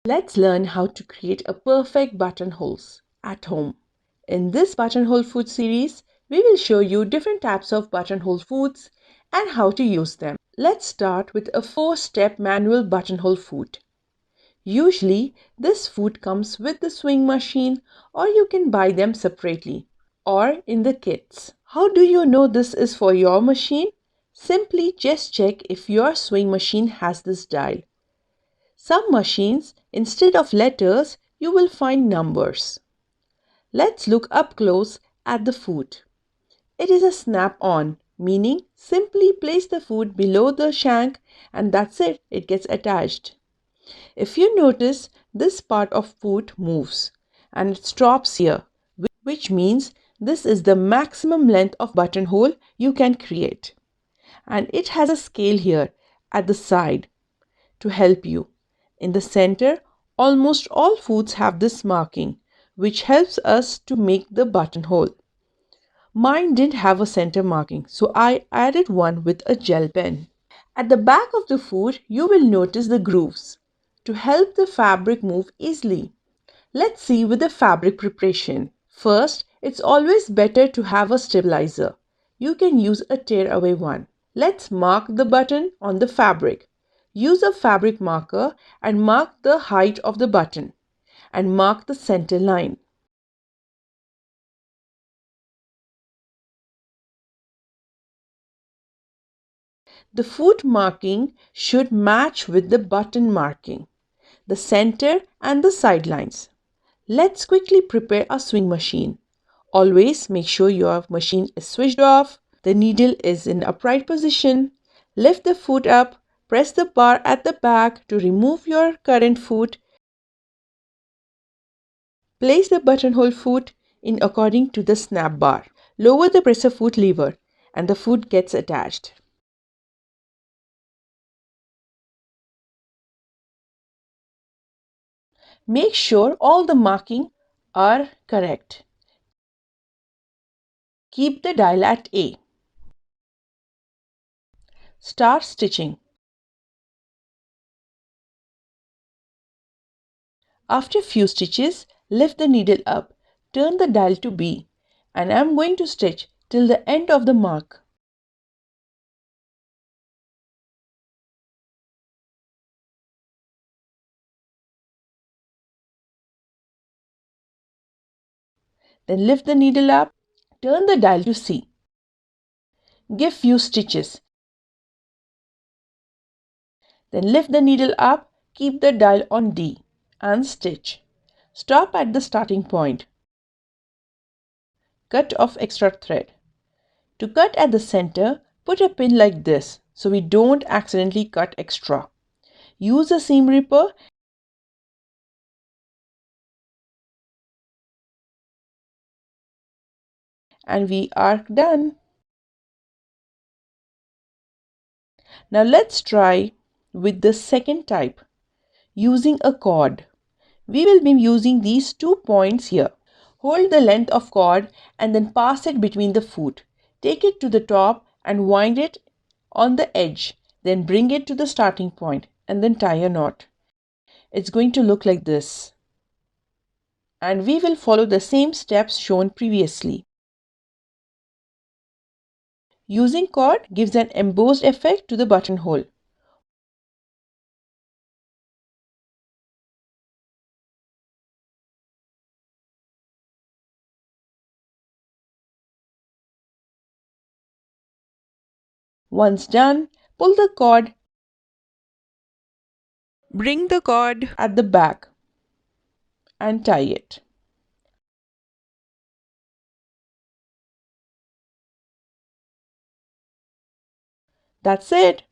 Let's learn how to create a perfect buttonholes at home. In this buttonhole foot series, we will show you different types of buttonhole foots and how to use them. Let's start with a 4-step manual buttonhole foot. Usually, this foot comes with the sewing machine, or you can buy them separately or in the kits. How do you know this is for your machine? Simply just check if your sewing machine has this dial. Some machines, instead of letters, you will find numbers. Let's look up close at the foot. It is a snap-on, meaning simply place the foot below the shank and that's it, it gets attached. If you notice, this part of foot moves and it stops here, which means this is the maximum length of buttonhole you can create. And it has a scale here at the side to help you. In the center, almost all foots have this marking, which helps us to make the buttonhole. Mine didn't have a center marking, so I added one with a gel pen. At the back of the foot, you will notice the grooves to help the fabric move easily. Let's see with the fabric preparation. First, it's always better to have a stabilizer. You can use a tear-away one. Let's mark the button on the fabric. Use a fabric marker and mark the height of the button and mark the center line. The foot marking should match with the button marking, the center and the side lines. Let's quickly prepare a sewing machine. Always make sure your machine is switched off, the needle is in upright position. Lift the foot up, press the bar at the back to remove your current foot. Place the buttonhole foot in according to the snap bar. Lower the presser foot lever and the foot gets attached. Make sure all the markings are correct. Keep the dial at A. Start stitching. After a few stitches, lift the needle up, turn the dial to B, and I am going to stitch till the end of the mark. Then lift the needle up, turn the dial to C. Give few stitches. Then lift the needle up, keep the dial on D and stitch. Stop at the starting point. Cut off extra thread. To cut at the center, put a pin like this so we don't accidentally cut extra. Use a seam ripper and we are done. Now let's try with the second type, using a cord. We will be using these 2 points here. Hold the length of cord and then pass it between the foot. Take it to the top and wind it on the edge. Then bring it to the starting point and then tie a knot. It's going to look like this. And we will follow the same steps shown previously. Using cord gives an embossed effect to the buttonhole. Once done, pull the cord. Bring the cord at the back and tie it. That's it.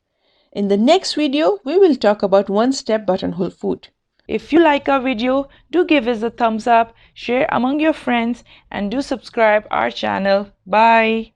In the next video, we will talk about one-step buttonhole foot. If you like our video, do give us a thumbs up, share among your friends, and do subscribe our channel. Bye.